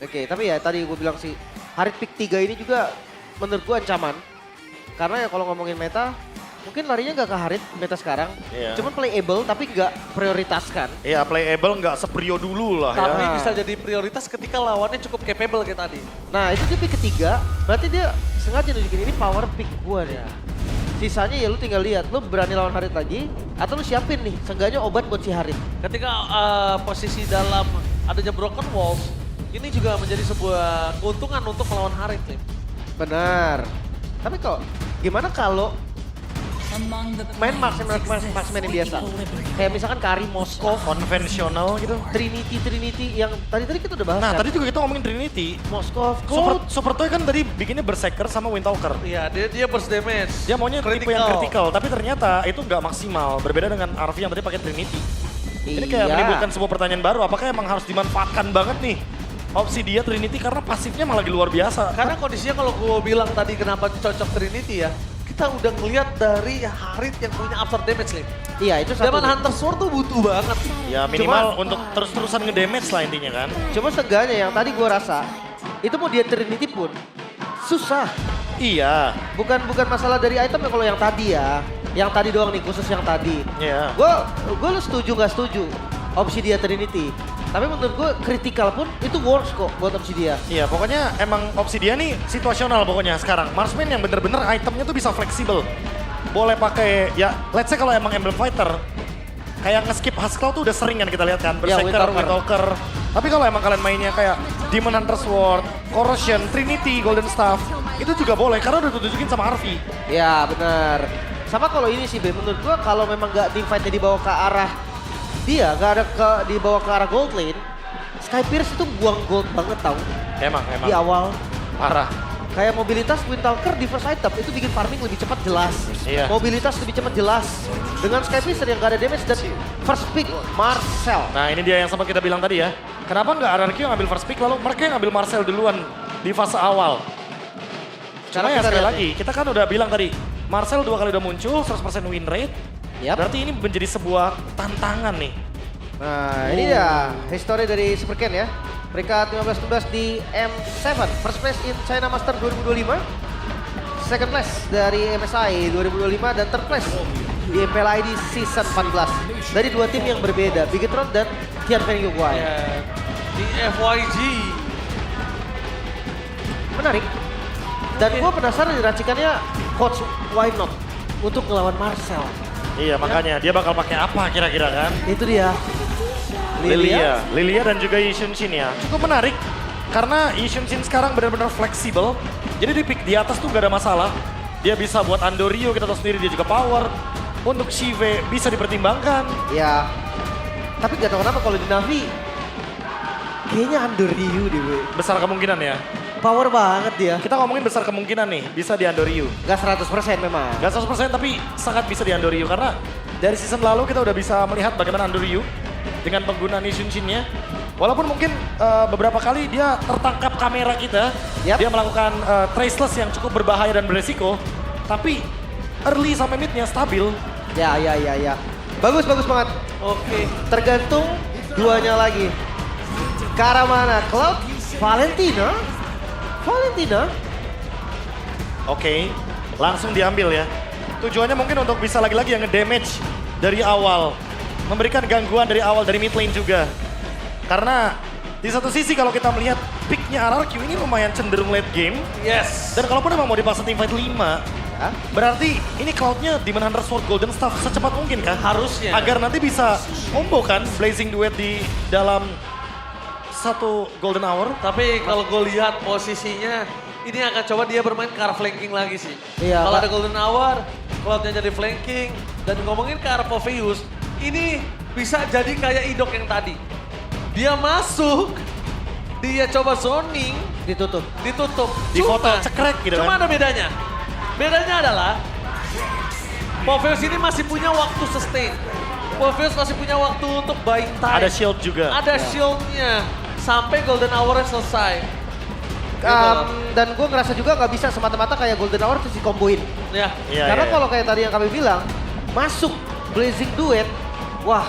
Oke, tapi ya tadi gue bilang sih, Harit pick 3 ini juga menurut gue ancaman. Karena ya kalau ngomongin meta, mungkin larinya nggak ke Harit meta sekarang. Iya. Cuman playable tapi nggak prioritaskan. Iya, playable nggak seprio dulu lah Tapi ya. bisa jadi prioritas ketika lawannya cukup capable kayak tadi. Nah itu dia pick ketiga, berarti dia sengaja nunjukin ini power pick gue nih. Sisanya ya lu tinggal lihat, lu berani lawan Harit lagi, atau lu siapin nih, seenggaknya obat buat si Harit. Ketika posisi dalam adanya broken walls, ini juga menjadi sebuah keuntungan untuk melawan Harit, Lim. Benar. Tapi kok, gimana kalau main marksman yang biasa? Kayak misalkan Kari Moskov, Konvensional gitu. Trinity yang tadi kita udah bahas Nah, kan? tadi juga kita ngomongin Trinity. Moskov, Super Toy kan tadi bikinnya Berserker sama Windtalker. Iya, dia burst damage. Dia maunya tipe yang critical, tapi ternyata itu nggak maksimal. Berbeda dengan RV yang tadi pakai Trinity. Ini kayak menimbulkan sebuah pertanyaan baru, apakah emang harus dimanfaatkan banget nih opsi dia Trinity karena pasifnya malah luar biasa. Karena kondisinya kalau gue bilang tadi kenapa cocok Trinity ya, kita udah ngeliat dari Harit yang punya absorb damage, Lim. Iya itu satu. Zaman Hunter Sword tuh butuh banget. Ya minimal untuk terus-terusan ngedamage lah intinya kan. Cuma seenggaknya yang tadi gua rasa, itu mau dia Trinity pun susah. Iya. Bukan masalah dari item ya kalau yang tadi ya. Yang tadi doang nih, khusus yang tadi. Iya. Gue lu setuju nggak setuju opsi dia Trinity. Tapi menurut gue critical pun itu works kok buat opsi dia. Iya, pokoknya emang opsi dia nih situasional pokoknya sekarang. Marksman yang bener-bener itemnya tuh bisa fleksibel. Boleh pakai, ya let's say kalau emang Emblem Fighter, kayak nge-skip Husklaw tuh udah sering kan kita lihat kan. Ya, Berserker, Windtalker. Windtalker. Tapi kalau emang kalian mainnya kayak Demon Hunter Sword, Corrosion, Trinity, Golden Staff, itu juga boleh karena udah ditunjukin sama Harvey. Ya benar. Sama kalau ini sih Be, menurut gue kalau memang nggak teamfight-nya dibawa ke arah dia, nggak ada dibawa ke arah gold lane, Sky Pierce itu buang gold banget tau Emang. di awal. Parah. Kayak mobilitas Windtalker di first item itu bikin farming lebih cepat jelas. Iya. Mobilitas lebih cepat jelas. Dengan Sky Pierce yang gak ada damage dan first pick Marcel. Nah ini dia yang sempat kita bilang tadi ya. Kenapa nggak RRQ yang ngambil first pick lalu mereka yang ngambil Marcel duluan di fase awal. Cuma ya kita sekali lihat lagi, kita kan udah bilang tadi, Marcel 2 kali udah muncul, 100% win rate. Yap. Berarti ini menjadi sebuah tantangan nih. Nah ini dia history dari Super Ken ya. Peringkat 15-16 di M7. First place in China Master 2025. Second place dari MSI 2025 dan third place di MPLID Season 14. Dari dua tim yang berbeda, Bigetron dan Tianfen Yuguai. Ya, di FYG. Menarik. Dan gue penasaran diracikannya Coach why not untuk ngelawan Marcel. Iya makanya dia bakal pakai apa kira-kira kan? Itu dia. Lilia dan juga Yi Xunshin ya. Cukup menarik karena Yi Xunshin sekarang benar-benar fleksibel. Jadi di pick di atas tuh gak ada masalah. Dia bisa buat Andoryu, kita tahu sendiri dia juga power. Untuk Shive bisa dipertimbangkan. Ya. Tapi gak tau kenapa kalau di Navi kayaknya Andoryu deh gue. Besar kemungkinan ya. Power banget dia. Kita ngomongin besar kemungkinan nih bisa di Andoryu. Gak 100% memang. Gak 100% tapi sangat bisa di Andoryu karena dari season lalu kita udah bisa melihat bagaimana Andoryu dengan penggunaan Yi Xunshin-nya. Walaupun mungkin beberapa kali dia tertangkap kamera kita, Yap. dia melakukan traceless yang cukup berbahaya dan beresiko, tapi early sampai mid-nya stabil. Ya. Bagus banget. Oke. Tergantung duanya lagi. Ke arah mana? Cloud? Valentina? Oke, langsung diambil ya. Tujuannya mungkin untuk bisa lagi-lagi yang nge-damage dari awal. Memberikan gangguan dari awal dari mid lane juga. Karena di satu sisi kalau kita melihat picknya RRQ ini lumayan cenderung late game. Yes. Dan kalaupun emang mau dipaksa teamfight 5, Ya. berarti ini Cloud-nya Demon Hunter Sword Golden Staff secepat mungkin kan? Harusnya. Agar nanti bisa combo kan Blazing Duet di dalam satu Golden Hour. Tapi kalau gue lihat posisinya, ini akan coba dia bermain ke arah flanking lagi sih. Iya, Kalau Pak. ada Golden Hour, Cloud-nya jadi flanking. Dan ngomongin ke arah Popheus, ini bisa jadi kayak Idok yang tadi. Dia masuk, dia coba zoning, Ditutup. ditutup. Di foto cekrek gitu Cuma kan. ada bedanya. Bedanya adalah, Popheus ini masih punya waktu sustain. Popheus masih punya waktu untuk buying time. Ada shield juga. Ada shieldnya. Sampai Golden Hour selesai. Dan gue ngerasa juga nggak bisa semata-mata kayak Golden Hour terus dikomboin. Ya. Iya, Karena iya, kalau kayak tadi yang kami bilang, masuk Blazing Duet, wah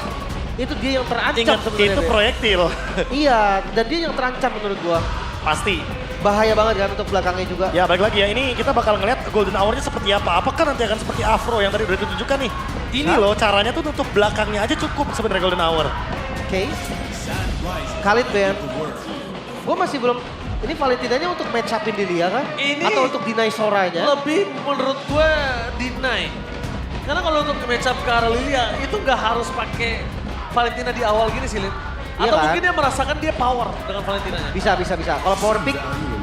itu dia yang terancam Ingat sebenarnya. itu Be. proyektil. Iya, dan dia yang terancam menurut gua. Pasti. Bahaya banget kan untuk belakangnya juga. Ya balik lagi ya, ini kita bakal ngeliat Golden Hour-nya seperti apa. Apakah nanti akan seperti Afro yang tadi udah ditunjukkan nih. Ini loh caranya tuh nutup belakangnya aja cukup sebenarnya Golden Hour. Oke. Khalid Ben. Gue masih belum, ini Valentinanya untuk match upin Lilia kan? Ini Atau untuk deny Soranya? lebih menurut gue deny. Karena kalau untuk match up ke arah Lilia itu nggak harus pakai Valentina di awal gini sih, Lin. Iya Atau kan? mungkin dia merasakan dia power dengan Valentinanya. Bisa. Kalau power pick,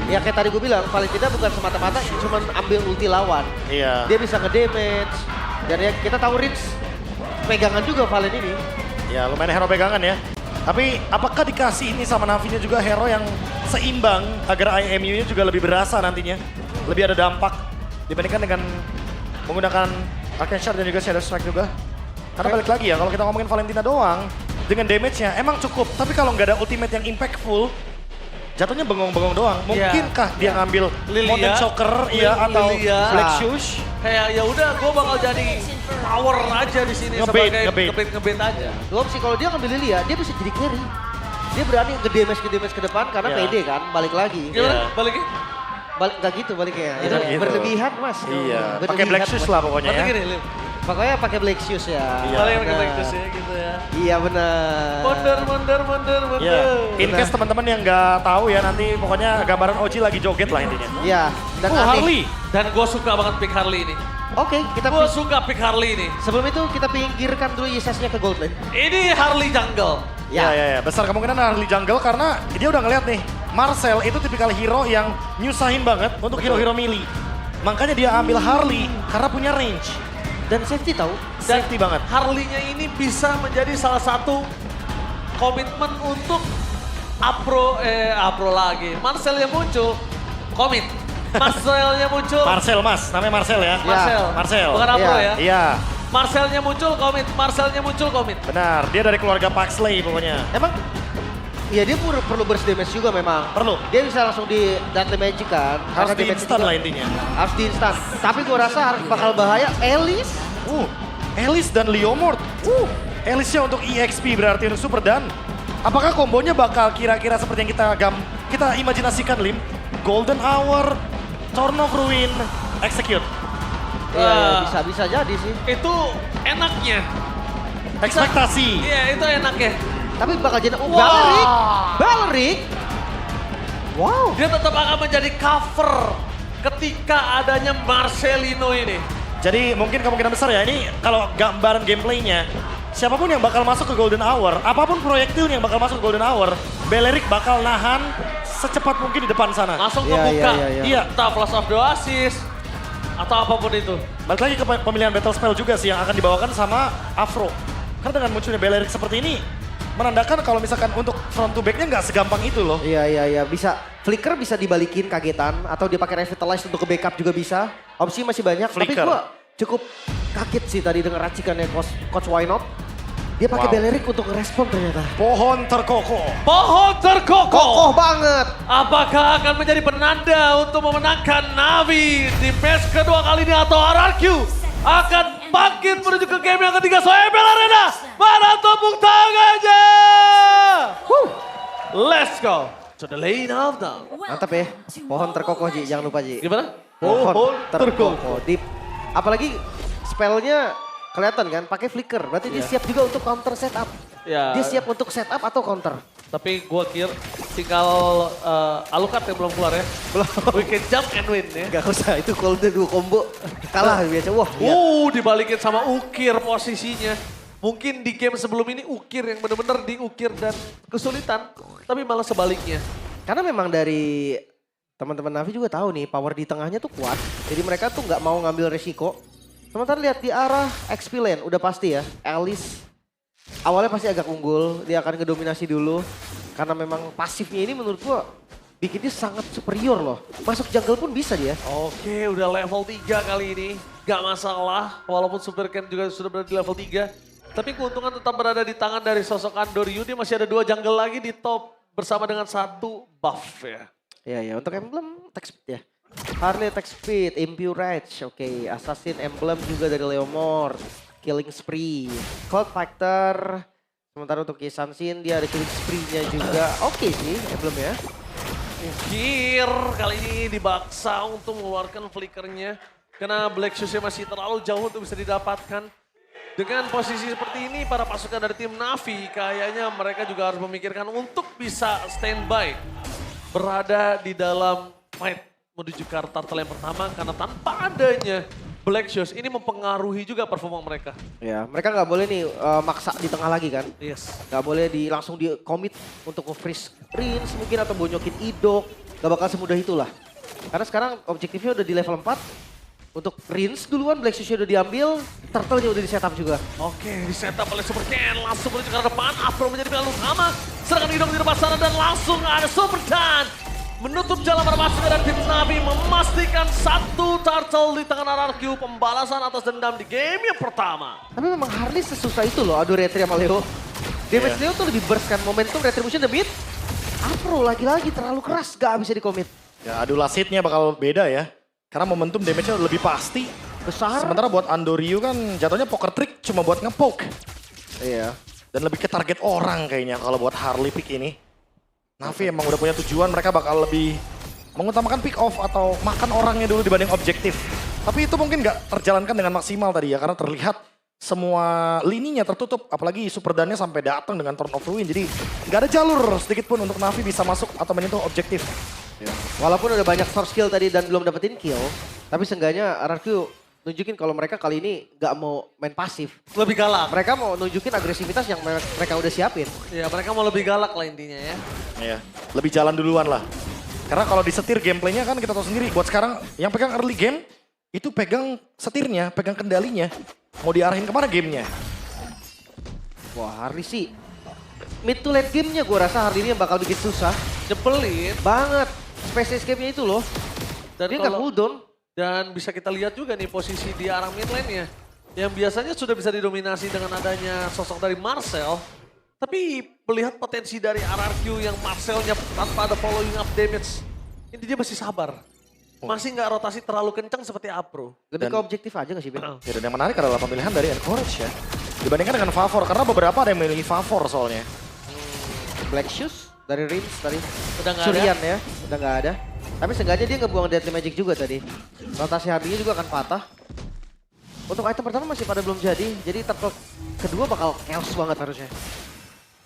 ya kayak tadi gue bilang, Valentina bukan semata-mata cuma ambil ulti lawan. Iya. Dia bisa nge-damage. Dan ya kita tahu Rich pegangan juga Valen ini. Ya lumayan hero pegangan ya. Tapi apakah dikasih ini sama Navi-nya juga hero yang seimbang agar IMU-nya juga lebih berasa nantinya. Lebih ada dampak dibandingkan dengan menggunakan Arcane Shard dan juga Shadow Strike juga. Karena balik lagi ya, kalau kita ngomongin Valentina doang, dengan damage-nya emang cukup. Tapi kalau nggak ada ultimate yang impactful, jatuhnya bengong-bengong doang. Mungkinkah dia ngambil Lilia, Mountain Choker ya atau Lilia. Black Shoes? Kayak ya udah gue bakal jadi power aja di sini Ngebait, sebagai ngebait. ngebait aja. Dua opsi, kalau dia ngambil Lilia, dia bisa jadi carry. Dia berani nge-damage ke depan karena Iya. pede kan, balik lagi. Gimana? Iya. Balikin? Balik nggak gitu baliknya. Nggak Itu gitu. berlebihan mas. Iya, Berlebihan, pakai Black Shoes Mas. lah pokoknya Berarti ya. gini, Lim. Pokoknya pakai Black Shoes ya. Iya. Paling pakai Benar. Black Shoes ya gitu ya. Iya benar. Mundur. Ya, in case teman-teman yang nggak tahu ya nanti pokoknya gambaran Oji lagi joget lah intinya. Iya. Dan Oh, aneh. Harley. Dan gue suka banget pick Harley ini. Oke, kita Gue suka pick Harley ini. sebelum itu kita pinggirkan dulu ISS-nya ke gold lane. Ini Harley jungle. Ya. Besar kemungkinan Harley jungle karena dia udah ngeliat nih, Marcel itu tipikal hero yang nyusahin banget untuk hero-hero melee. Makanya dia ambil Harley karena punya range. Dan safety tahu. Dan Safety banget. Harley-nya ini bisa menjadi salah satu komitmen untuk Apro lagi. Marcel yang muncul, komit. Marcelnya muncul, Marcel mas, namanya Marcel ya. Marcel. Bukan Apro Iya. ya. Iya, Marcelnya muncul, komit. benar. Dia dari keluarga Paxley pokoknya. Emang, iya dia perlu burst damage juga memang. Perlu. Dia bisa langsung di Deadly Magic kan. Harus Karena di damage instan juga lah intinya. Harus di instan. Tapi gua rasa bakal bahaya. Alice. Alice dan Leomord. Alice-nya untuk EXP berarti untuk Super Dan. Apakah kombonya bakal kira-kira seperti yang kita imajinasikan, Lim? Golden Hour, Torn of Ruin, Execute. Iya, bisa jadi sih. Itu enaknya. Ekspektasi. Iya, itu enaknya. Tapi bakal jadi Wah. Baleric. Wow. Dia tetap akan menjadi cover ketika adanya Marcelino ini. Jadi mungkin kemungkinan besar ya ini kalau gambaran gameplaynya, siapapun yang bakal masuk ke Golden Hour, apapun proyektil yang bakal masuk ke Golden Hour, Beleric bakal nahan secepat mungkin di depan sana. Langsung Iya, ngebuka. iya. Iya. Entah Flash of the Oasis atau apapun itu. Balik lagi ke pemilihan battle spell juga sih yang akan dibawakan sama Afro. Karena dengan munculnya Beleric seperti ini, menandakan kalau misalkan untuk front to back-nya nggak segampang itu loh. Iya. Bisa. Flicker bisa dibalikin kagetan. Atau dia pakai Revitalize untuk ke backup juga bisa. Opsi masih banyak. Tapi Flicker. gua cukup kaget sih tadi dengan racikannya Coach Why Not. Dia pakai Wow. Beleric untuk respon ternyata. Pohon terkokoh. Pohon terkokoh. Kokoh banget. Apakah akan menjadi penanda untuk memenangkan Navi di match kedua kali ini atau RRQ akan bangkit menuju ke game yang ketiga Soebel Arena. Mana tepuk tangannya? Let's go to the lane of down. Mantap ya. Pohon terkokoh Ji, jangan lupa Ji. Gimana? Pohon terkokoh. Apalagi spellnya kelihatan kan, pakai flicker. Berarti dia siap juga untuk counter setup. Ya. Dia siap untuk setup atau counter. Tapi gua kira tinggal Alucard yang belum keluar ya. Belum. We can jump and win ya. Gak usah, itu kalau udah 2 combo kalah biasa. Wah, iya. Dibalikin sama Ukir posisinya. Mungkin di game sebelum ini Ukir yang benar-benar diukir dan kesulitan. Tapi malah sebaliknya. Karena memang dari teman-teman Navi juga tahu nih, power di tengahnya tuh kuat. Jadi mereka tuh nggak mau ngambil resiko. Sementara lihat di arah XP lane, udah pasti ya. Alice awalnya pasti agak unggul, dia akan ngedominasi dulu. Karena memang pasifnya ini menurut gua bikin dia sangat superior loh. Masuk jungle pun bisa dia. Oke, udah level 3 kali ini. Gak masalah, walaupun Super Ken juga sudah berada di level 3. Tapi keuntungan tetap berada di tangan dari sosok Andor Yudi. Masih ada 2 jungle lagi di top bersama dengan 1 buff ya. Ya, untuk emblem attack speed ya. Harley attack speed, Impure Rage, oke. Assassin emblem juga dari Leomord. Killing Spree, Cloud Factor. Sementara untuk Kisansin dia ada Killing Spree-nya juga. Oke sih emblemnya. Ukir kali ini dibaksa untuk mengeluarkan flickernya. Karena Black Shoes-nya masih terlalu jauh untuk bisa didapatkan. Dengan posisi seperti ini, para pasukan dari tim Navi kayaknya mereka juga harus memikirkan untuk bisa standby. Berada di dalam fight menuju ke turtle yang pertama. Karena tanpa adanya Black Shoes ini mempengaruhi juga performa mereka. Ya, mereka nggak boleh nih maksa di tengah lagi kan. Yes. Nggak boleh langsung di commit untuk nge-freeze Rins mungkin atau bonyokin Idok. Gak bakal semudah itulah. Karena sekarang objektifnya udah di level 4. Untuk Rins duluan, Black Shoes udah diambil, Turtle-nya udah di setup juga. Oke, di setup oleh Super Ken, langsung menuju ke arah depan, Afro menjadi pilihan utama. Serangan Idok di depan sana dan langsung ada Super Dan. Menutup jalan para pasukan dari tim Navi, memastikan satu Turtle di tangan RRQ, pembalasan atas dendam di game yang pertama. Tapi memang Harley sesusah itu loh, adu retri sama Leo. Damage Leo tuh lebih burst kan, momentum Retribution the mid. Afro lagi-lagi terlalu keras, gak bisa di-commit. Ya adu lasitnya bakal beda ya. Karena momentum damage-nya lebih pasti. Besar. Sementara buat Andoryu kan jatuhnya poker trick cuma buat nge-poke. Iya. Dan lebih ke target orang kayaknya kalau buat Harley pick ini. Navi emang udah punya tujuan, mereka bakal lebih mengutamakan pick off atau makan orangnya dulu dibanding objektif. Tapi itu mungkin nggak terjalankan dengan maksimal tadi ya, karena terlihat semua lininya tertutup. Apalagi Super Dan-nya sampai datang dengan Turn of Ruin, jadi nggak ada jalur sedikit pun untuk Navi bisa masuk atau menyentuh objektif. Ya. Walaupun udah banyak source kill tadi dan belum dapetin kill, tapi seenggaknya RRQ nunjukin kalau mereka kali ini nggak mau main pasif. Lebih galak. Mereka mau nunjukin agresivitas yang mereka udah siapin. Ya, mereka mau lebih galak lah intinya ya. Iya, lebih jalan duluan lah. Karena kalau disetir gameplaynya kan kita tahu sendiri, buat sekarang yang pegang early game, itu pegang setirnya, pegang kendalinya. Mau diarahin kemana gamenya? Wah Harley sih, mid to late game-nya gue rasa Harley ini yang bakal bikin susah. Nyebelin. Banget, space escape-nya itu loh. Dan Dia nggak kalau- cooldown. Dan bisa kita lihat juga nih posisi di arah mid lane-nya. Yang biasanya sudah bisa didominasi dengan adanya sosok dari Marcel. Tapi melihat potensi dari RRQ yang Marcelnya tanpa ada following up damage. Ini dia masih sabar. Masih nggak rotasi terlalu kencang seperti Apro. Lebih Dan- ke objektif aja gak sih Ben? Ya, dan yang menarik adalah pemilihan dari Encourage ya. Dibandingkan dengan Favor, karena beberapa ada yang memilih Favor soalnya. Black Shoes dari Rins tadi. Udah nggak ada. Surian ya, udah nggak ada. Tapi seenggaknya dia ngebuang Deadly Magic juga tadi. Rotasi Harley-nya juga akan patah. Untuk item pertama masih pada belum jadi turtle kedua bakal chaos banget harusnya.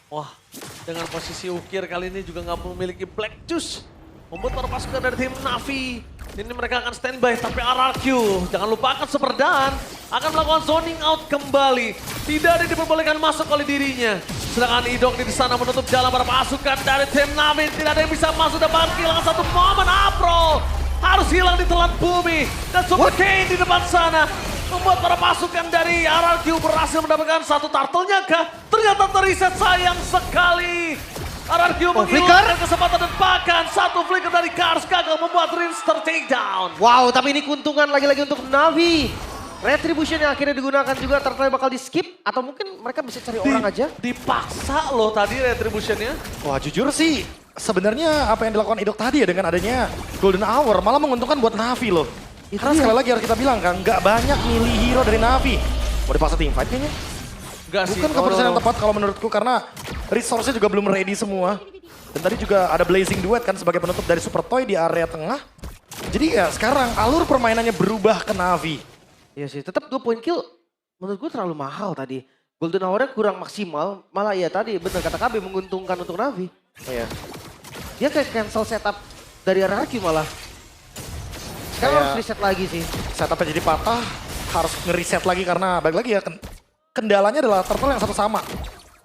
Wah, dengan posisi Ukir kali ini juga nggak memiliki Black Juice. Membuat para pasukan dari tim Navi. Ini mereka akan standby, tapi RRQ. Jangan lupakan Super Dan akan melakukan zoning out kembali. Tidak ada diperbolehkan masuk oleh dirinya. Sedangkan Idok di sana menutup jalan para pasukan dari tim Navi. Tidak ada yang bisa masuk dan bahkan kehilangan satu momen. Apro harus hilang di telan bumi. Dan Super Kane di depan sana. Membuat para pasukan dari RRQ berhasil mendapatkan satu turtle-nya kah? Ternyata teriset, sayang sekali. RRQ menghilangkan kesempatan dan bahkan satu flicker dari Kars gagal membuat Rins take down. Wow, tapi ini keuntungan lagi-lagi untuk Navi. Retribution yang akhirnya digunakan juga turtle bakal di skip. Atau mungkin mereka bisa cari orang aja. Dipaksa loh tadi retributionnya. Wah jujur sih, sebenarnya apa yang dilakukan Idok tadi ya dengan adanya Golden Hour malah menguntungkan buat Navi loh. Itu Karena dia. sekali lagi harus kita bilang kan, nggak banyak milih hero dari Navi. Mau dipaksa teamfight kayaknya. Enggak sih. Bukan keputusan yang tepat kalau menurutku karena resource-nya juga belum ready semua. Dan tadi juga ada Blazing Duet kan sebagai penutup dari Super Toy di area tengah. Jadi ya sekarang alur permainannya berubah ke Navi. Iya sih, tetap 2 point kill menurut gue terlalu mahal tadi. Golden Hour-nya kurang maksimal, malah ya tadi bener kata KB menguntungkan untuk Navi. Iya. Dia kayak cancel setup dari RRQ malah. Sekarang Kayak- harus reset lagi sih. Setupnya jadi patah, harus nge-reset lagi karena balik lagi ya kendalanya adalah turtle yang satu sama.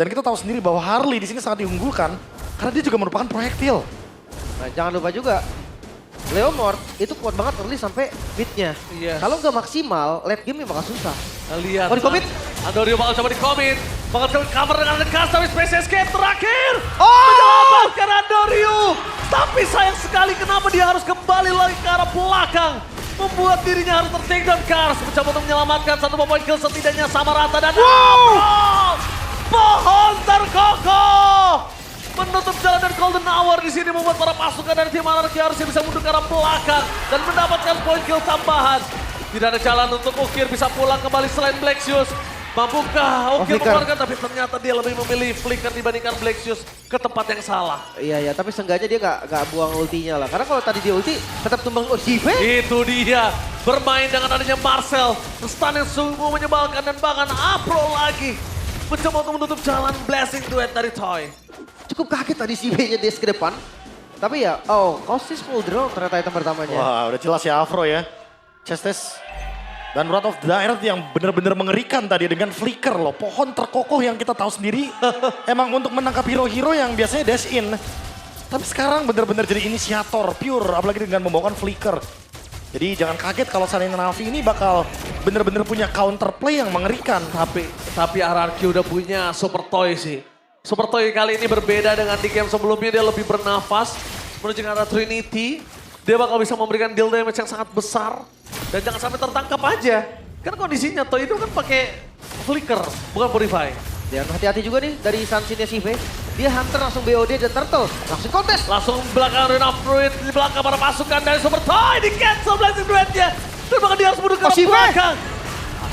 Dan kita tahu sendiri bahwa Harley di sini sangat diunggulkan karena dia juga merupakan proyektil. Nah, jangan lupa juga Leomord itu kuat banget early sampai mid-nya. Yes. Kalau nggak maksimal, late game bakal susah. Nah, lihat. Oh, di-commit? Andorio bakal coba di-commit. Bakal cover dengan dekat tapi Space Escape terakhir. Oh! Menyelamatkan Andorio. Tapi sayang sekali kenapa dia harus kembali lagi ke arah belakang. Membuat dirinya harus ter-take down. Kars mencoba untuk menyelamatkan satu point kill setidaknya sama rata. Dan pohon terkokoh. Menutup jalan dari Golden Hour di sini membuat para pasukan dari tim RRQ harusnya bisa mundur ke arah belakang. Dan mendapatkan point kill tambahan. Tidak ada jalan untuk Ukir bisa pulang kembali selain Black Shoes. Mampukah Oki Flicker. mengeluarkan, tapi ternyata dia lebih memilih Flicker dibandingkan Blaxius ke tempat yang salah. Iya, tapi seenggaknya dia nggak buang ultinya lah. Karena kalau tadi dia ulti, tetap tumbang Zive. Itu dia, bermain dengan adanya Marcel. Stun yang sungguh menyebalkan dan bahkan Apro lagi. Mencoba untuk menutup jalan Blessing Duet dari Toy. Cukup kaget tadi Zive-nya dia ke depan. Tapi ya, Kausis full drone ternyata item pertamanya. Wah, udah jelas ya Afro ya. Chestes dan Wrath of the Earth yang benar-benar mengerikan tadi dengan flicker loh. Pohon terkokoh yang kita tahu sendiri emang untuk menangkap hero-hero yang biasanya dash in. Tapi sekarang benar-benar jadi inisiator pure, apalagi dengan membawakan flicker. Jadi jangan kaget kalau seandainya Navi ini bakal benar-benar punya counterplay yang mengerikan. Tapi RRQ udah punya Super Toy sih. Super Toy kali ini berbeda dengan di game sebelumnya, dia lebih bernafas menuju ke arah Trinity. Dia bakal bisa memberikan deal damage yang sangat besar. Dan jangan sampai tertangkap aja. Kan kondisinya Toy itu kan pakai flicker, bukan purify. Dan hati-hati juga nih dari Sansinnya Zive. Dia hunter langsung BOD dan turtle. Langsung kontes. Langsung belakang Rune of Druid, di belakang para pasukan dari Super Toy, di cancel Blessing Duetnya. Dan bahkan dia harus mundur ke Zive. belakang.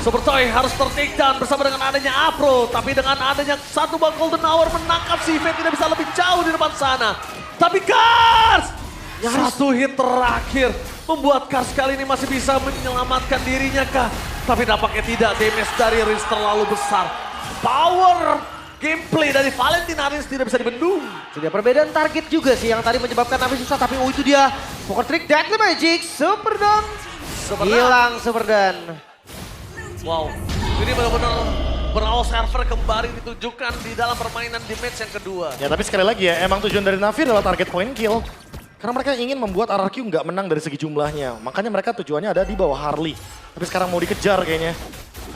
Super Toy harus ter-take down bersama dengan adanya Afro. Tapi dengan adanya satu bang Golden Hour menangkap Zive tidak bisa lebih jauh di depan sana. Tapi Kars! Satu hit terakhir membuat Kars kali ini masih bisa menyelamatkan dirinya kah? Tapi nampaknya tidak, damage dari Riz terlalu besar. Power gameplay dari Valentin Arins tidak bisa dibendung. Sudah perbedaan target juga sih yang tadi menyebabkan Navi susah. Tapi itu dia. Poker trick Deadly Magic. Super Dawn. Hilang Super Dawn. Wow, ini benar-benar berawal server kembali ditunjukkan di dalam permainan di match yang kedua. Ya tapi sekali lagi ya, emang tujuan dari Navi adalah target point kill. Karena mereka ingin membuat RRQ nggak menang dari segi jumlahnya. Makanya mereka tujuannya ada di bawah Harley. Tapi sekarang mau dikejar kayaknya.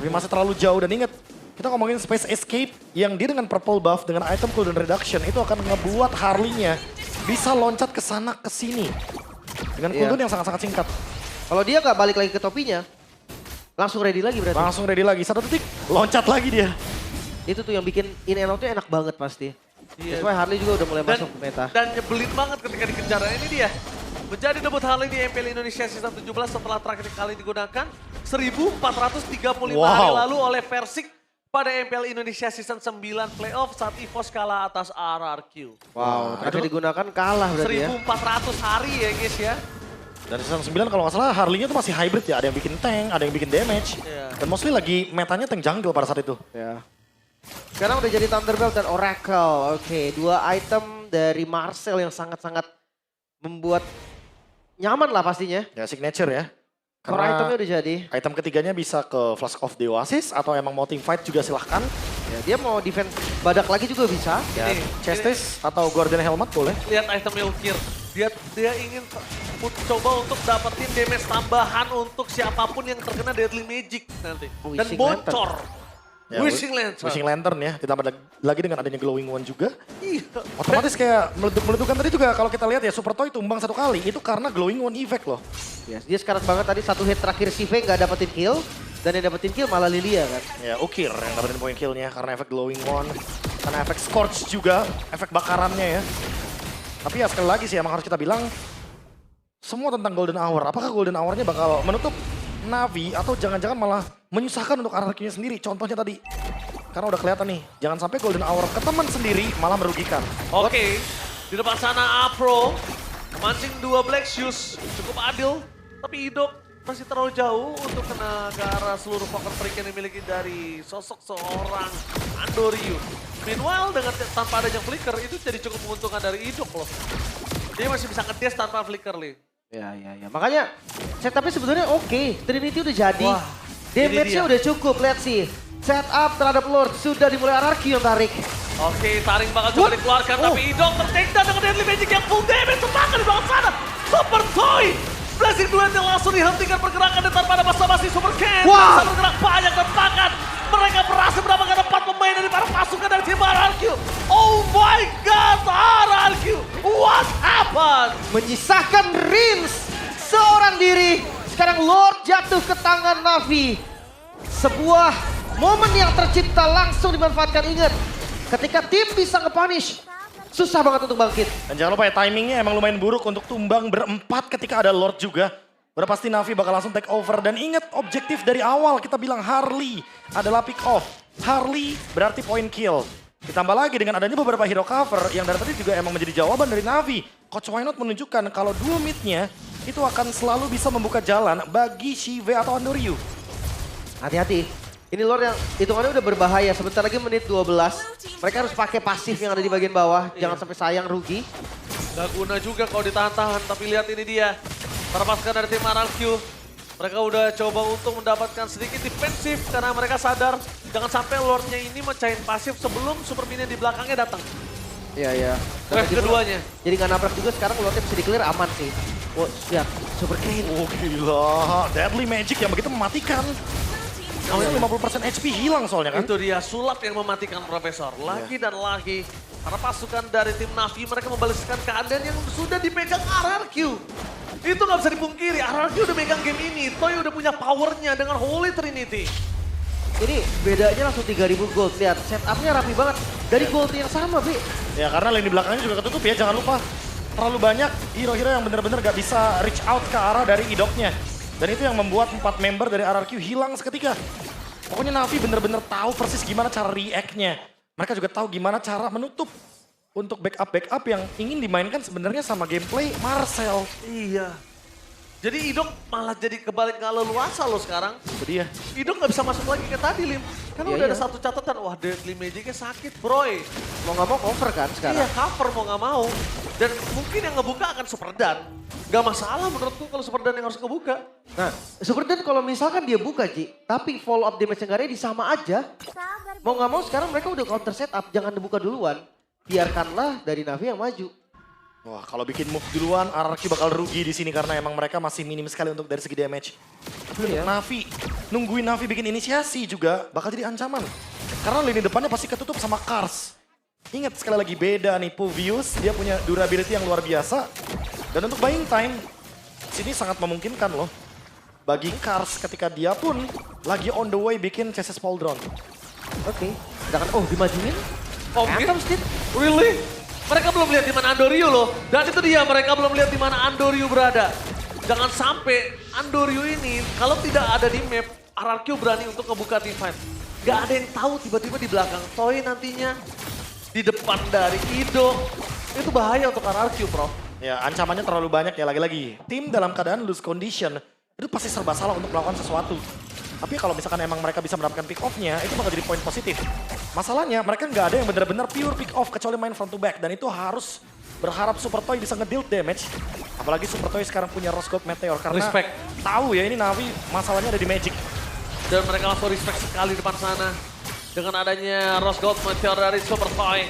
Tapi masih terlalu jauh dan inget, kita ngomongin Space Escape yang dia dengan purple buff, dengan item cooldown reduction, itu akan ngebuat Harley-nya bisa loncat ke sana ke sini. Dengan cooldown yang sangat-sangat singkat. Kalau dia nggak balik lagi ke topinya, langsung ready lagi berarti. Langsung ready lagi, 1 detik, loncat lagi dia. Itu tuh yang bikin in and out-nya enak banget pasti. Iya. That's why Harley juga udah mulai masuk ke meta. Dan nyebelin banget ketika dikejar. Ini dia. Menjadi debut Harley di MPL Indonesia Season 17 setelah terakhir kali digunakan 1435 hari lalu oleh Persik pada MPL Indonesia Season 9 Playoff saat EVOS kalah atas RRQ. Wow, terakhir digunakan kalah berarti ya. 1400 hari ya guys ya. Dan season 9 kalau nggak salah Harley-nya tuh masih hybrid ya. Ada yang bikin tank, ada yang bikin damage. Iya. Dan mostly lagi metanya tank jungle pada saat itu. Ya. Sekarang udah jadi Thunderbelt dan Oracle. Oke, 2 item dari Marcel yang sangat-sangat membuat nyaman lah pastinya. Ya signature ya. Core itemnya udah jadi. Item ketiganya bisa ke Flask of the Oasis atau emang mau team fight juga silahkan. Ya, dia mau defense badak lagi juga bisa. Ya, Ini, Chestis atau Guardian Helmet boleh. Lihat item Milkir. Dia ingin coba untuk dapetin damage tambahan untuk siapapun yang terkena Deadly Magic nanti. Dan Wishing bocor. Ya, Wishing Lantern. Wishing Lantern ya, ditambah lagi dengan adanya Glowing One juga. Iya. Otomatis kayak meleduk-meledukan tadi juga kalau kita lihat ya Super Toy tumbang 1 kali itu karena Glowing One effect loh. Yes, dia sekarang banget tadi 1 hit terakhir Zive nggak dapetin kill. Dan yang dapetin kill malah Lilia kan. Ya Ukir yang dapetin point killnya karena efek Glowing One. Karena efek Scorch juga, efek bakarannya ya. Tapi ya sekali lagi sih emang harus kita bilang semua tentang Golden Hour. Apakah Golden Hour-nya bakal menutup Navi atau jangan-jangan malah menyusahkan untuk RRQ-nya sendiri. Contohnya tadi. Karena udah kelihatan nih, jangan sampai Golden Hour ke teman sendiri malah merugikan. Oke, di depan sana Afro memancing 2 Black Shoes, cukup adil. Tapi hidup masih terlalu jauh untuk kena ke arah seluruh poker trick yang dimiliki dari sosok seorang Andoryu. Meanwhile dengan tanpa adanya flicker itu jadi cukup menguntungkan dari hidup loh. Dia masih bisa ngedes tanpa flicker nih. Ya. Makanya setupnya sebenarnya oke. Trinity udah jadi. Wah, Damage-nya udah cukup, lihat sih. Setup terhadap Lord sudah dimulai RRQ yang tarik. Oke, taring bakal coba dikeluarkan tapi Idol ter-take down dengan Deadly Magic yang full damage. Semangat di belakang sana. Super Toy. Blessing Duet yang langsung dihentikan pergerakan dan tanpa ada basa-basi Super Ken. Wow. Bisa bergerak banyak dan bahkan mereka berhasil mendapatkan 4 pemain dari para pasukan dari tim RRQ. Oh my God, RRQ. What happened? Menyisahkan Rins seorang diri. Sekarang Lord jatuh ke tangan Navi. Sebuah momen yang tercipta langsung dimanfaatkan. Ingat, ketika tim bisa nge-punish, susah banget untuk bangkit. Dan jangan lupa ya timingnya emang lumayan buruk untuk tumbang berempat ketika ada Lord juga. Udah pasti Navi bakal langsung take over. Dan ingat objektif dari awal kita bilang Harley adalah pick off. Harley berarti point kill. Ditambah lagi dengan adanya beberapa hero cover yang dari tadi juga emang menjadi jawaban dari Navi. Coach Wynot menunjukkan kalau duo midnya itu akan selalu bisa membuka jalan bagi Shive atau Andoryu. Hati-hati. Ini Lord yang hitungannya udah berbahaya. Sebentar lagi menit 12. Mereka harus pakai pasif yang ada di bagian bawah. Jangan sampai sayang rugi. Gak guna juga kalau ditahan-tahan, tapi lihat ini dia. Para pasukan dari tim RRQ, mereka udah coba untuk mendapatkan sedikit defensif karena mereka sadar jangan sampai Lordnya ini mecahin pasif sebelum super minion di belakangnya datang. Iya. Wave keduanya. Jadi nggak nabrak juga sekarang Lordnya bisa di-clear aman sih. Oh, lihat. Super Crane. Oh gila, Deadly Magic yang begitu mematikan. Awalnya 50% HP hilang soalnya kan. Itu dia sulap yang mematikan Profesor. Lagi dan lagi para pasukan dari tim Navi mereka membalaskan keadaan yang sudah dipegang RRQ. Itu nggak bisa dipungkiri, RRQ udah megang game ini. Toy udah punya powernya dengan Holy Trinity. Ini bedanya langsung 3000 gold. Lihat, setupnya rapi banget. Dari gold yang sama, Bi. Ya karena lini belakangnya juga ketutup ya, jangan lupa. Terlalu banyak hero-hero yang benar-benar gak bisa reach out ke arah dari idoknya. Dan itu yang membuat 4 member dari RRQ hilang seketika. Pokoknya Navi benar-benar tahu persis gimana cara react-nya. Mereka juga tahu gimana cara menutup untuk backup-backup yang ingin dimainkan sebenarnya sama gameplay Marcel. Iya. Jadi Idok malah jadi kebalik nggak leluasa loh sekarang. Itu dia. Idok nggak bisa masuk lagi ke tadi, Lim. Karena Iya, udah ada iya. satu catatan, wah Deadly Magic-nya sakit, Broy. Mau nggak mau cover kan sekarang. Iya, cover mau nggak mau. Dan mungkin yang ngebuka akan Super Dan. Gak masalah menurutku kalau Super Dan yang harus ngebuka. Nah, Super Dan kalau misalkan dia buka, Ji. Tapi follow up damage yang ready sama aja. Mau nggak mau sekarang mereka udah counter setup. Jangan dibuka duluan. Biarkanlah dari Navi yang maju. Wah, kalau bikin move duluan, RRQ bakal rugi di sini karena emang mereka masih minim sekali untuk dari segi damage. Iya. Navi, nungguin Navi bikin inisiasi juga bakal jadi ancaman. Karena lini depannya pasti ketutup sama Kars. Ingat sekali lagi beda nih, Puvius, dia punya durability yang luar biasa. Dan untuk buying time, sini sangat memungkinkan loh. Bagi Kars ketika dia pun lagi on the way bikin CSS Pauldron. Oke. Sedangkan, oh dimajuin. Oh, Anthem Steed. Really? Mereka belum lihat di mana Andoryu loh. Dan itu dia, mereka belum lihat di mana Andoryu berada. Jangan sampai Andoryu ini, kalau tidak ada di map, RRQ berani untuk ngebuka team fight. Gak ada yang tahu tiba-tiba di belakang Toy nantinya. Di depan dari Ido. Itu bahaya untuk RRQ, Prof. Ya, ancamannya terlalu banyak ya lagi-lagi. Tim dalam keadaan lose condition, itu pasti serba salah untuk melakukan sesuatu. Tapi kalau misalkan emang mereka bisa mendapatkan pick off-nya, itu bakal jadi poin positif. Masalahnya mereka nggak ada yang benar-benar pure pick off kecuali main front to back. Dan itu harus berharap Super Toy bisa nge-deal damage. Apalagi Super Toy sekarang punya Rose Gold Meteor. Karena Respect. tahu ya ini Navi masalahnya ada di Magic. Dan mereka langsung respect sekali depan sana. Dengan adanya Rose Gold Meteor dari Super Toy.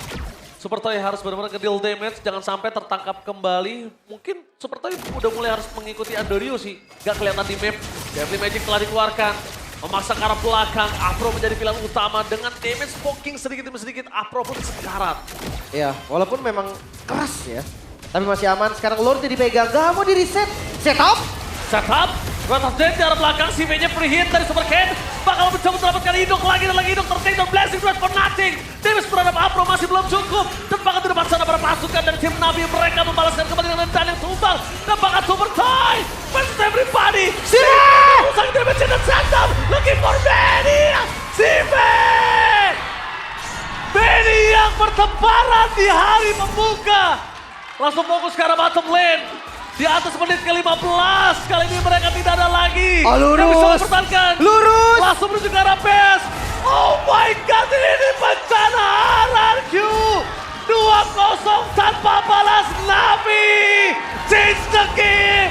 Super Toy harus benar-benar ke-deal damage, jangan sampai tertangkap kembali. Mungkin Super Toy udah mulai harus mengikuti Andoryu sih. Gak kelihatan di map, Deadly Magic telah dikeluarkan. Memaksa ke arah belakang, Afro menjadi pilihan utama. Dengan damage poking sedikit demi sedikit, Afro pun sekarat. Ya, walaupun memang keras ya. Tapi masih aman, sekarang Lord dipegang, gak mau di reset. Setup. Setup, Wrath of Death di arah belakang, si V-nya free hit dari Super Ken. Bakal mencoba mendapatkan Idok lagi dan lagi Idok tertake dan Blessing Rod for nothing. Damage terhadap Afro masih belum cukup. Dan bahkan di depan sana para pasukan dari tim Navi mereka membalaskan kembali dengan dan yang tumbang. Dan bahkan Super Toy versus everybody. Usang damage dan setup, looking for Benny. Si V! Benny yang bertebaran di hari pembuka. Langsung fokus ke arah bottom lane. Di atas menit ke-15, kali ini mereka tidak ada lagi. Oh, lurus. Yang bisa mempertahankan. Lurus. Langsung menuju ke arah PS. Oh my God, ini bencana RRQ. 2-0 tanpa balas Navi. Change the game.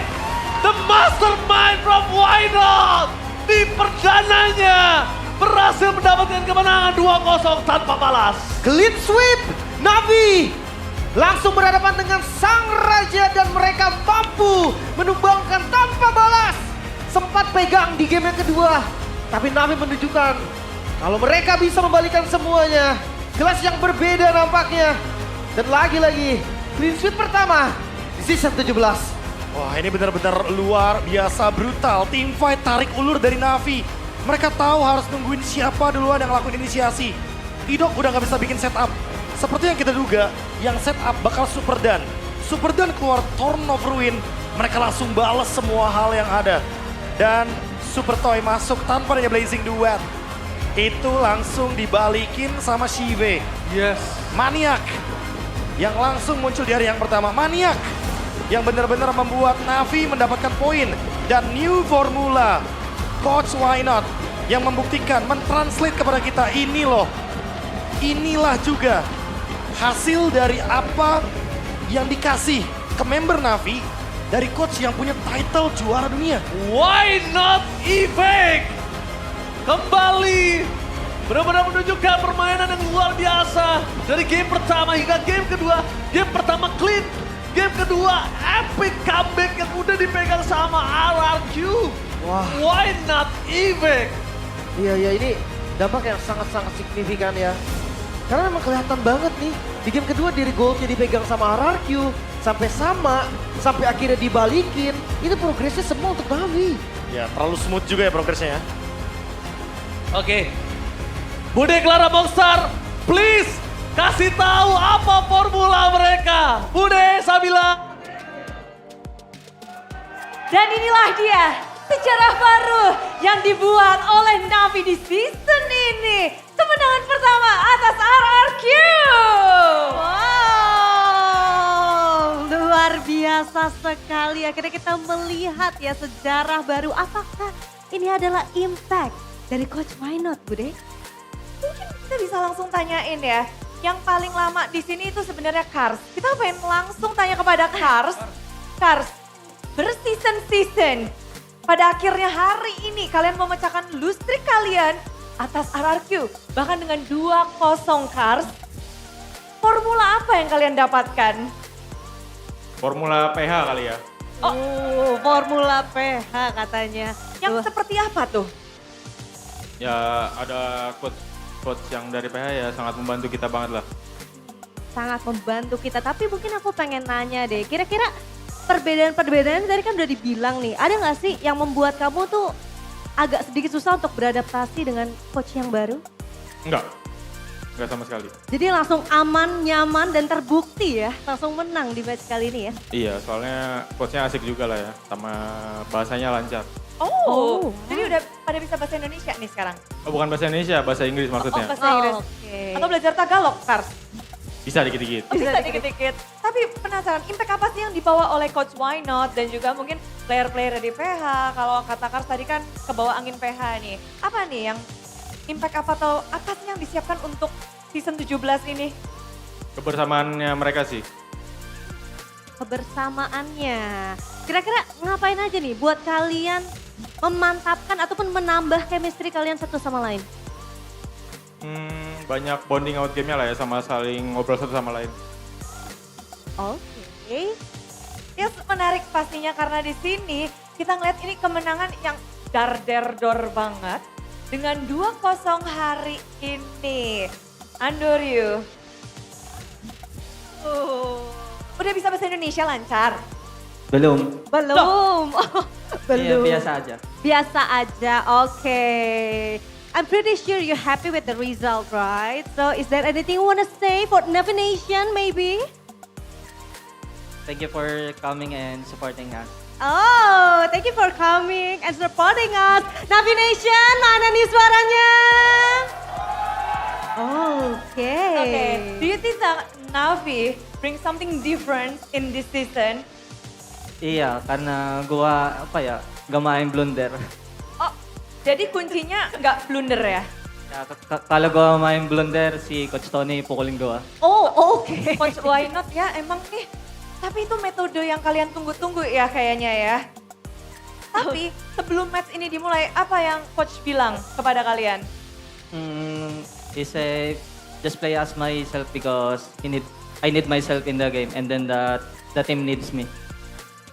The mastermind from Wynot. Di perdananya berhasil mendapatkan kemenangan 2-0 tanpa balas. Clean sweep. Navi langsung berhadapan dengan sang raja dan mereka mampu menumbangkan tanpa balas. Sempat pegang di game yang kedua, tapi Navi menunjukkan kalau mereka bisa membalikan semuanya. Kelas yang berbeda nampaknya. Dan lagi-lagi clean sweep pertama di season 17. Wah ini benar-benar luar biasa brutal. Team fight tarik ulur dari Navi. Mereka tahu harus nungguin siapa duluan yang ngelakuin inisiasi. Idok udah gak bisa bikin setup. Seperti yang kita duga, yang setup bakal Super Dan. Super Dan keluar Thorn of Ruin mereka langsung balas semua hal yang ada. Dan Super Toy masuk tanpa adanya Blazing Duet. Itu langsung dibalikin sama Shive. Yes. Maniak yang langsung muncul di hari yang pertama. Maniak yang benar-benar membuat Navi mendapatkan poin. Dan new formula Coach Why Not yang membuktikan, mentranslate kepada kita ini loh. Inilah juga hasil dari apa yang dikasih ke member Navi dari coach yang punya title juara dunia. Why not Epic? Kembali benar-benar menunjukkan permainan yang luar biasa. Dari game pertama hingga game kedua. Game pertama clean, game kedua epic comeback yang udah dipegang sama RRQ. Wah. Why not Epic? Iya, ini dampak yang sangat-sangat signifikan ya. Karena memang kelihatan banget nih, di game kedua diri goldnya dipegang sama RRQ, sampai akhirnya dibalikin, itu progresnya semua untuk Navi. Ya terlalu smooth juga ya progresnya ya. Oke. Bude Clara Monster, please kasih tahu apa formula mereka. Bude Sabila. Dan inilah dia sejarah baru yang dibuat oleh Navi di season ini. Kemenangan pertama atas RRQ. Wow, luar biasa sekali. Akhirnya kita melihat ya sejarah baru. Apakah ini adalah impact dari Coach Why Not, Bude? Mungkin kita bisa langsung tanyain ya. Yang paling lama di sini itu sebenarnya Kars. Kita pengen langsung tanya kepada Kars. Kars, berseason-season. Pada akhirnya hari ini kalian memecahkan lose streak kalian atas RRQ. Bahkan dengan 2-0 Kars. Formula apa yang kalian dapatkan? Formula PH kali ya. Oh, formula PH katanya. Yang seperti apa tuh? Ya ada coach yang dari PH ya sangat membantu kita banget lah. Sangat membantu kita, tapi mungkin aku pengen nanya deh, kira-kira perbedaan-perbedaan tadi kan udah dibilang nih, ada gak sih yang membuat kamu tuh agak sedikit susah untuk beradaptasi dengan coach yang baru? Enggak sama sekali. Jadi langsung aman, nyaman dan terbukti ya, langsung menang di match kali ini ya? Iya soalnya coachnya asik juga lah ya, sama bahasanya lancar. Oh, jadi udah pada bisa bahasa Indonesia nih sekarang? Oh bukan bahasa Indonesia, bahasa Inggris maksudnya. Bahasa Inggris. Oke. Atau belajar Tagalog, Kars? Bisa dikit-dikit. Bisa dikit-dikit. Tapi penasaran, impact apa sih yang dibawa oleh Coach Why Not dan juga mungkin player-player di PH. Kalau kata Kars tadi kan kebawa angin PH nih. Apa nih yang impact apa atau apa sih yang disiapkan untuk season 17 ini? Kebersamaannya mereka sih. Kebersamaannya. Kira-kira ngapain aja nih buat kalian memantapkan ataupun menambah chemistry kalian satu sama lain? Banyak bonding out game-nya lah ya sama saling ngobrol satu sama lain. Oke. Ya menarik pastinya karena di sini kita ngeliat ini kemenangan yang dar-der-dor banget. Dengan 2-0 hari ini. Andoryu. Udah bisa bahasa Indonesia lancar? Belum. Belum. Iya, Belum. biasa aja. Biasa aja, oke. I'm pretty sure you're happy with the result, right? So is there anything you wanna say for Navi Nation maybe? Thank you for coming and supporting us. Oh, thank you for coming and supporting us. Navi Nation, mana nih suaranya? Oke. Okay. Do you think that Navi bring something different in this season? Iya, karena gua gak main blunder. Oh, jadi kuncinya nggak blunder ya? Ya, kalau gua main blunder, si Coach Tony pukulin gua. Oh, oke. Coach Why Not ya emang nih. Tapi itu metode yang kalian tunggu-tunggu ya kayaknya ya. Tapi sebelum match ini dimulai, apa yang coach bilang kepada kalian? He said, just play as myself because I need myself in the game and then the team needs me.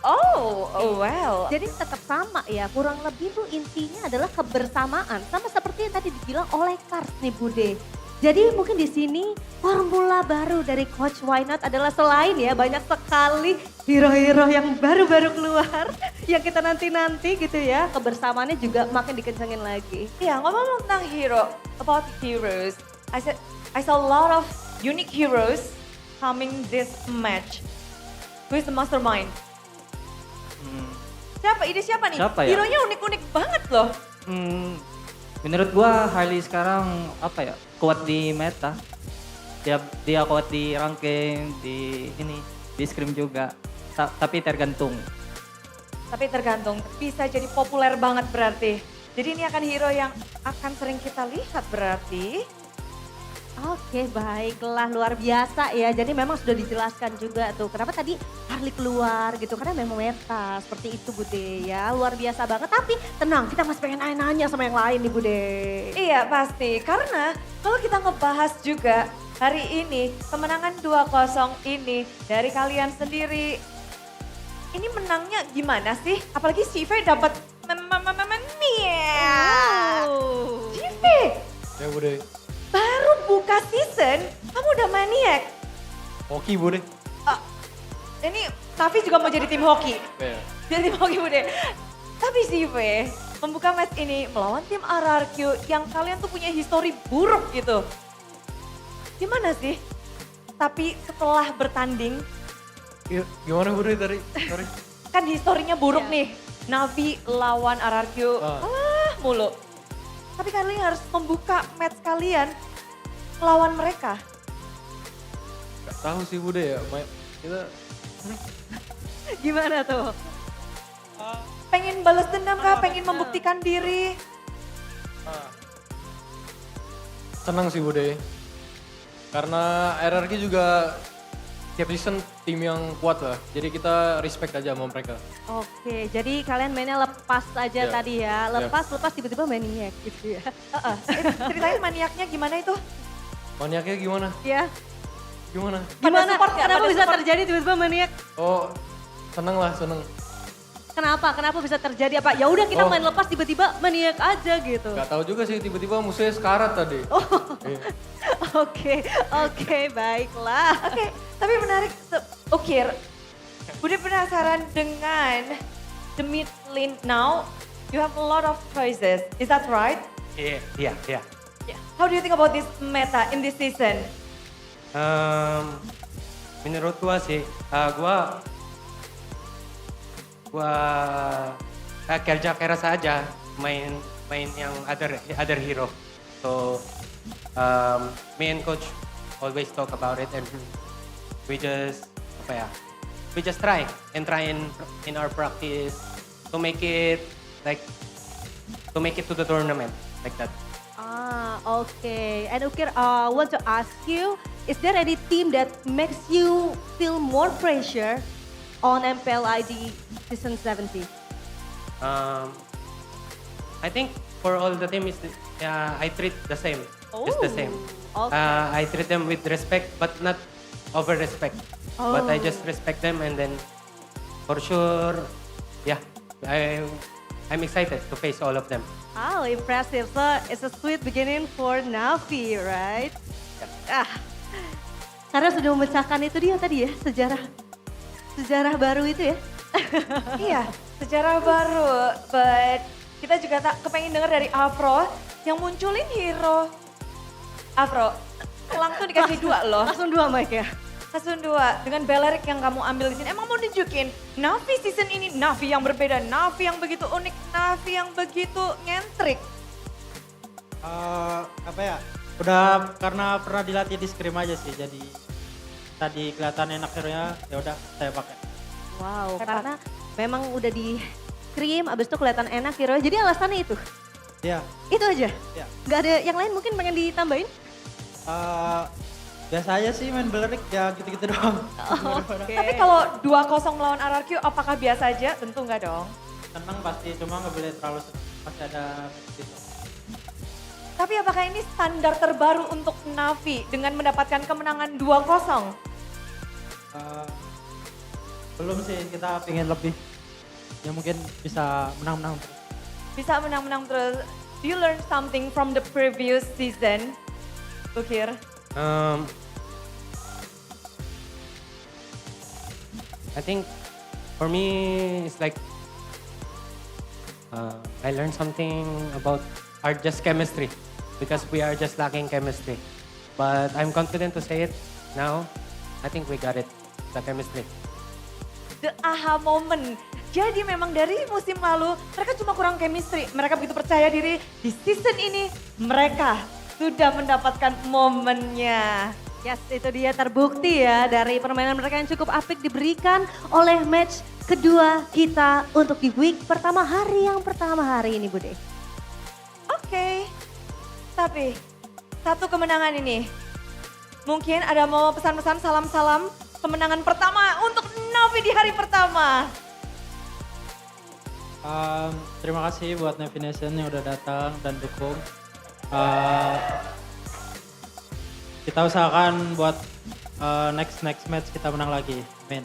Oh well. Jadi tetap sama ya, kurang lebih tuh intinya adalah kebersamaan. Sama seperti yang tadi dibilang oleh Kars nih Bude. Jadi mungkin di sini formula baru dari Coach Why Not adalah selain ya banyak sekali hero-hero yang baru-baru keluar. Yang kita nanti-nanti gitu ya, kebersamaannya juga makin dikencangin lagi. Ya ngomong tentang hero, about heroes. I saw a lot of unique heroes coming this match. Who is the mastermind? Siapa? Ide siapa nih? Siapa ya? Hero-nya unik-unik banget loh. Menurut gua Harley sekarang apa ya? Kuat di meta. Dia kuat di ranking, di scrim juga. Tapi tergantung. Tapi tergantung, bisa jadi populer banget berarti. Jadi ini akan hero yang akan sering kita lihat berarti. Oke, baiklah, luar biasa ya. Jadi memang sudah dijelaskan juga tuh kenapa tadi Harley keluar gitu. Karena memang meta seperti itu Bude ya. Luar biasa banget. Tapi tenang, kita masih pengen nanya sama yang lain nih Bude. Iya pasti, karena kalau kita ngebahas juga hari ini kemenangan 2-0 ini dari kalian sendiri. Ini menangnya gimana sih? Apalagi Sive dapat Sive, Ya Bude, baru buka season, kamu udah maniak. hoki Bude. Ini Tavi juga mau jadi tim hoki. Ya. Jadi tim hoki Bude. Tapi Sive, membuka match ini melawan tim RRQ yang kalian tuh punya histori buruk gitu. Gimana sih? Tapi setelah bertanding, Gimana Bude tadi? Sorry. kan historinya buruk nih. Navi lawan RRQ, mulu. Tapi kalian harus membuka match kalian lawan mereka. Gak tahu sih Bude ya. Kita Gimana tuh? Pengen balas dendam kah? Pengen membuktikan diri? senang sih Bude. Karena RRQ juga tiap season tim yang kuat lah. Jadi kita respect aja sama mereka. Oke, jadi kalian mainnya lepas aja Ya. tadi ya. Lepas tiba-tiba maniak gitu ya. Ceritain maniaknya gimana itu? Maniaknya gimana? Ya. Gimana? Gimana? support nggak? Kenapa Pada bisa support? terjadi tiba-tiba maniak? Oh, senang lah, senang. Kenapa? Kenapa bisa terjadi apa? Ya udah kita Oh. main lepas tiba-tiba maniak aja gitu. Gak tahu juga sih tiba-tiba musuhnya sekarat tadi. Iya. Oke, baiklah. Oke, tapi menarik. Ukir, Bude penasaran dengan the mid lane now. You have a lot of choices, is that right? Iya. How do you think about this meta in this season? Menurut gua sih, gua kerja keras aja main yang other hero. So me and coach always talk about it and we just try in our practice to make it to the tournament like that. Okay. And Ukir, want to ask you, is there any team that makes you feel more pressure on MPL ID Season 70? I think for all the team I treat the same. It's the same. Okay. I treat them with respect, but not over respect. But I just respect them, and then for sure, I'm excited to face all of them. Oh, impressive. So it's a sweet beginning for Navi, right? Karena sudah memecahkan itu dia tadi ya, sejarah baru itu ya. Iya, sejarah baru. But kita juga tak kepengen denger dari Afro yang munculin hero. Afro, langsung dikasih 2 loh. Langsung 2 mic ya. Langsung 2 dengan Belerik yang kamu ambil di sini. Emang mau nunjukin Navi season ini Navi yang berbeda, Navi yang begitu unik, Navi yang begitu nyentrik. Udah karena pernah dilatih di scrim aja sih, jadi tadi kelihatan enak hero-nya, ya udah saya pakai. Wow, Hebat. karena memang udah di scrim, abis itu kelihatan enak hero. Jadi alasannya itu? Ya, Itu aja? Ya. Gak ada yang lain mungkin pengen ditambahin? biasa aja sih main Belerik, ya gitu-gitu doang. Oke. Tapi kalau 2-0 melawan RRQ apakah biasa aja? Tentu enggak dong. Senang pasti, cuma nggak boleh terlalu senang, pasti ada gitu. Tapi apakah ini standar terbaru untuk Navi dengan mendapatkan kemenangan 2-0? Belum sih, kita pengen lebih. Ya mungkin bisa menang-menang. Bisa menang-menang terus. Do you learn something from the previous season? Ukir. I think for me, it's like I learned something about our just chemistry because we are just lacking chemistry. But I'm confident to say it now. I think we got it, the chemistry. The aha moment Jadi memang dari musim lalu mereka cuma kurang chemistry. Mereka begitu percaya diri, di season ini mereka sudah mendapatkan momennya. Yes, itu dia terbukti ya dari permainan mereka yang cukup apik diberikan oleh match kedua kita untuk di week pertama hari yang pertama hari ini Bude. Oke, tapi satu kemenangan ini. Mungkin ada mau pesan-pesan salam-salam kemenangan pertama untuk Navi di hari pertama. Terima kasih buat Navi Nation yang udah datang dan dukung. Kita usahakan buat next match kita menang lagi. Amin.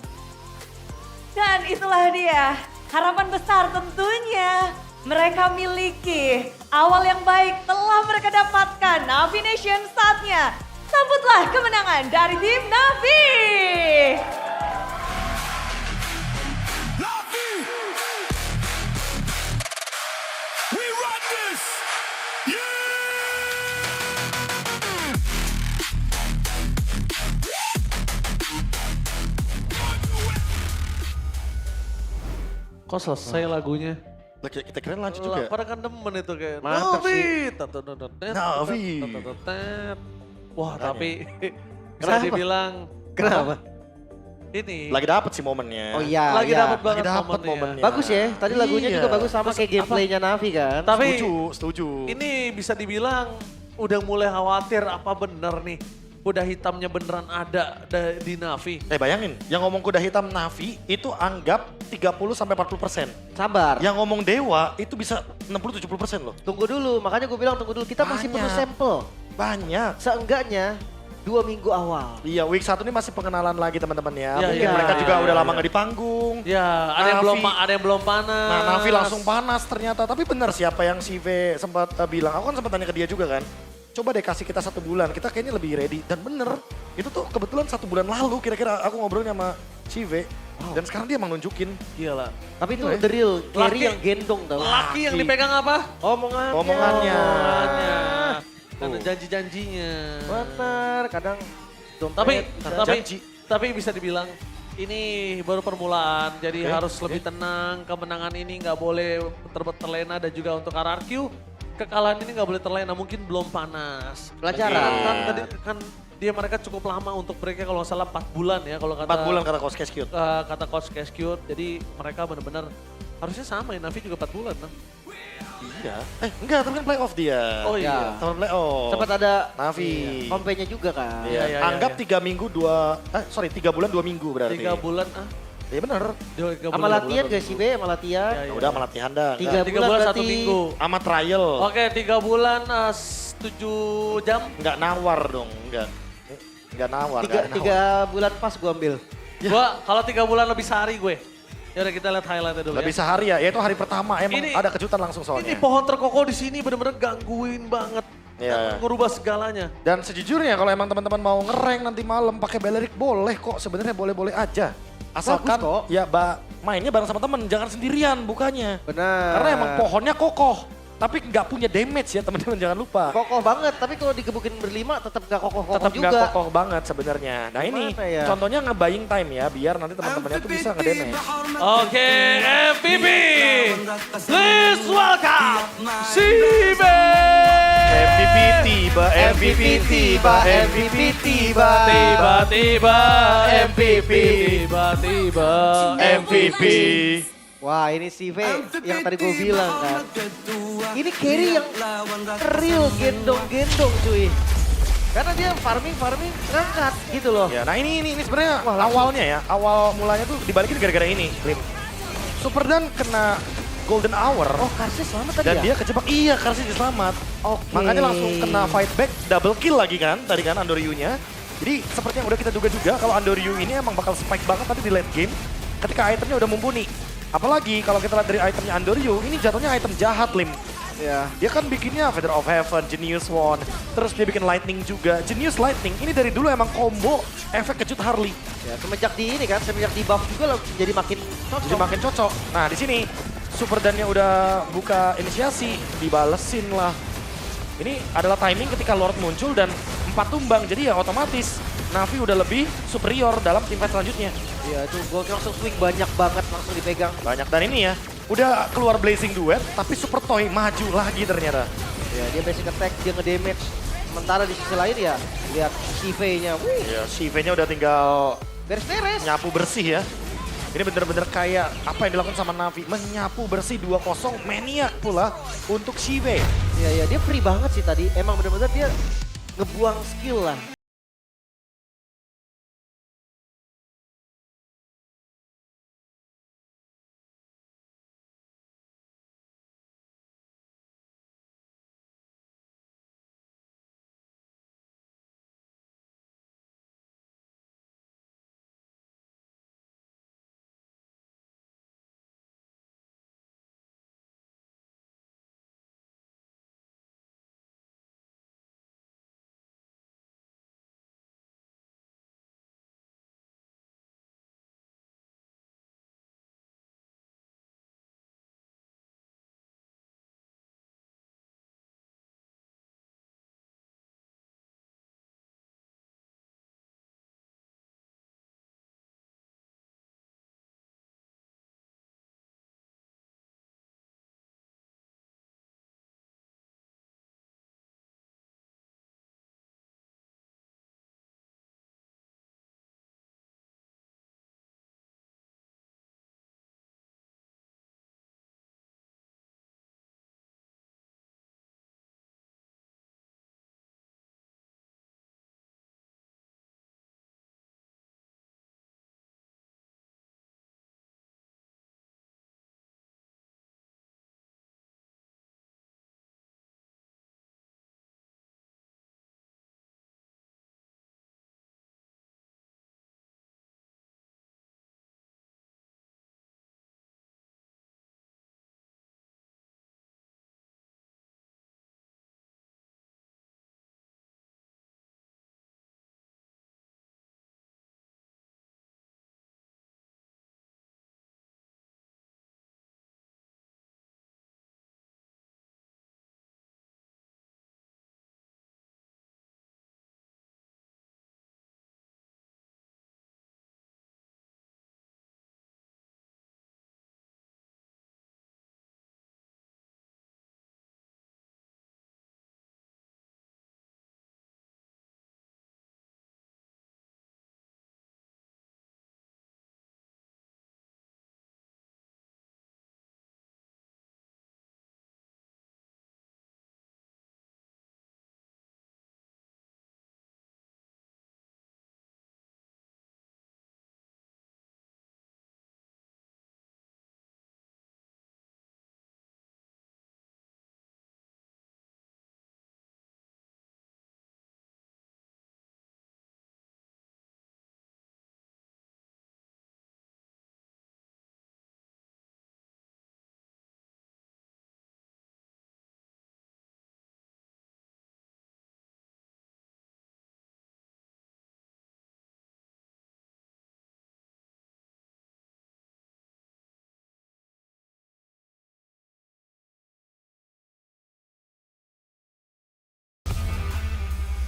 Dan itulah dia harapan besar tentunya mereka miliki. Awal yang baik telah mereka dapatkan. Navi Nation saatnya sambutlah kemenangan dari tim Navi. Kok selesai lagunya? Kita keren lanjut Lah, juga. pada kan demen itu kayak Mantap Navi. Navi. Wah tapi Kenapa? saya dibilang Kenapa? ini Lagi dapet sih momennya. Oh iya, lagi iya. dapat banget Lagi dapet momennya. momennya. Bagus ya, tadi lagunya Iya. juga bagus sama Terus kayak gameplaynya Navi kan. Tapi Setuju. ini bisa dibilang udah mulai khawatir apa bener nih kuda hitamnya beneran ada di Navi. Bayangin, yang ngomong kuda hitam Navi itu anggap 30-40%. Sabar. Yang ngomong Dewa itu bisa 60-70% loh. Tunggu dulu, makanya gue bilang tunggu dulu. Kita masih Banyak. perlu sampel. Banyak. Seenggaknya 2 minggu awal. Iya, week 1 ini masih pengenalan lagi teman-teman ya. Iya, Mungkin iya, mereka iya, juga iya, udah iya. lama nggak di panggung. Ya, ada yang belum panas. Nah, Navi langsung panas ternyata. Tapi benar siapa yang si V sempat bilang. Aku kan sempat tanya ke dia juga kan. Coba deh kasih kita 1 bulan, kita kayaknya lebih ready. Dan bener, itu tuh kebetulan 1 bulan lalu kira-kira aku ngobrolnya sama si V. Dan sekarang dia emang nunjukin. Iyalah. Tapi itu Iya. the real carry Laki- yang gendong tau. Laki yang dipegang apa? Omongannya. Omongannya. Karena janji-janjinya. Benar, kadang dompet. Tapi kadang janji. tapi bisa dibilang ini baru permulaan, jadi Oke, harus lebih tenang. Kemenangan ini nggak boleh terlena dan juga untuk RRQ kekalahan ini nggak boleh terlena. Mungkin belum panas. Pelajaran. Kan tadi kan mereka cukup lama untuk breaknya kalau nggak salah 4 bulan ya kalau kata 4 bulan kata Coach Cute. kata Coach Cute. Jadi mereka benar-benar harusnya sama ya. Navi juga 4 bulan kan. Iya. Enggak, tapi kan playoff dia. Oh iya. Teman playoff. Sempat ada Navi. kompenya juga kan. Iya, iya, anggap iya. 3 minggu 3 bulan 2 minggu berarti. 3 bulan Iya bener. Sama latihan gak sih Be, sama latihan. Iya, iya. Udah sama latihan dah. 3 3 bulan bulan 1 berarti. minggu. Sama trial. Oke, 3 bulan 7 jam. Enggak nawar dong, enggak. Enggak nawar. nggak nawar. 3 bulan pas gue ambil. Gua kalau 3 bulan lebih sehari gue. Ya udah kita lihat highlightnya dulu Lebih ya. sehari ya, itu hari pertama emang Ini- ada kejutan langsung soalnya. Ini pohon terkokoh di sini bener-bener gangguin banget. Iya. Ngerubah segalanya. Dan sejujurnya kalau emang teman-teman mau ngereng nanti malam pakai Belerik boleh kok, sebenarnya boleh-boleh aja. Asalkan Bagus kok. ya mainnya bareng sama temen, jangan sendirian bukannya. Benar. Karena emang pohonnya kokoh, tapi nggak punya damage ya teman-teman, jangan lupa. Kokoh banget, tapi kalau digebukin berlima tetap gak kokoh-kokoh Tetap juga. nggak kokoh banget sebenarnya. Nah ini Gimana ya? contohnya nge-buying time ya, biar nanti teman-temannya tuh bisa nge-damage. Oke, MVP. Please welcome Sibe. MVP tiba, MVP tiba, MVP tiba. Tiba-tiba MVP. Tiba-tiba MVP. Wah ini si V yang tadi gue bilang kan. Ini carry yang real gendong-gendong cuy. Karena dia farming ngangkat gitu loh. Ya, nah ini sebenarnya awalnya ya, awal mulanya tuh dibalikin gara-gara ini, Lim. Superdan kena golden hour. Oh Karsis selamat tadi Dan ya? dia kejebak, iya Karsis selamat. Oke. Makanya langsung kena fight back, double kill lagi kan, tadi kan Andoryu-nya. Jadi seperti yang udah kita duga juga, kalau Andoryu ini emang bakal spike banget nanti di late game, ketika itemnya udah mumpuni. Apalagi kalau kita lihat dari itemnya Andoryu, ini jatuhnya item jahat, Lim. Ya. Dia kan bikinnya Feather of Heaven, Genius Wand, terus dia bikin Lightning juga. Genius Lightning, ini dari dulu emang combo efek kejut Harley. Ya semenjak di ini kan, semenjak di buff juga jadi makin cocok. Jadi makin cocok. Nah di sini Superdannya udah buka inisiasi, dibalesin lah. Ini adalah timing ketika Lord muncul dan 4 tumbang, jadi ya otomatis Navi udah lebih superior dalam teamfight selanjutnya. Iya itu Goldnya langsung swing banyak banget langsung dipegang. Banyak dan ini ya, udah keluar Blazing Duet, tapi Super Toy maju lagi ternyata. Ya dia basic attack, dia nge-damage. Sementara di sisi lain ya, lihat CV-nya. Ya, CV-nya udah tinggal Beres-beres. nyapu bersih ya. Ini bener-bener kayak apa yang dilakukan sama Navi, menyapu bersih 2-0, maniak pula untuk CV. Iya, dia free banget sih tadi. Emang bener-bener dia ngebuang skill lah.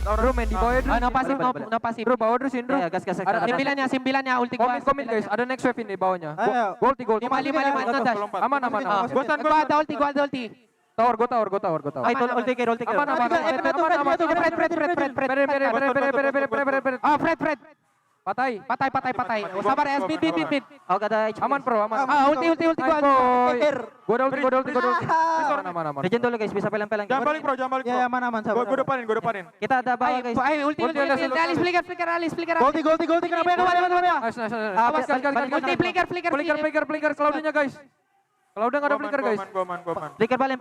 Bro main di bawah dulu. No pasif, no pasif. Bro bawah dulu Indro. Ya, gas. Ada Sembilannya ulti gua. Komit guys, ada next wave ini bawahnya. Ayo. Gold. 5, dash. Aman. Gosan, gua ada ulti. Tower, gua tower. Itu ulti ke. Aman. Fred. Patai. Sabar ya, speed. Oh, ada Aman bro, aman. ulti gua. Gua ada ulti. Aman. Regen dulu guys, bisa pelan-pelan. Jangan balik bro. Ya, aman, sabar. Gua depanin. Kita ada bawah guys. Ayo ulti. Alis flicker. Goldi, kenapa ya? Nice. Flicker. Cloud-nya guys. Cloud-nya nggak ada flicker guys. Gua aman. Flicker balik.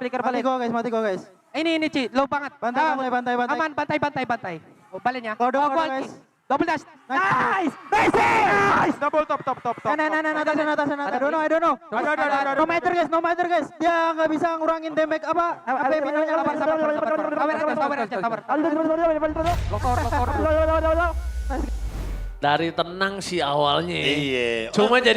Mati gua guys. Ini Ci, low banget. Bantai. Aman, bantai. Oh, baliknya. Cloud gua guys. ulti. Double dash. Nice. Double top. Atas. I don't know. Ada. No matter guys. Dia nggak bisa ngurangin damage apa minumnya. Dari tenang sih awalnya. Iya. Cuma jadi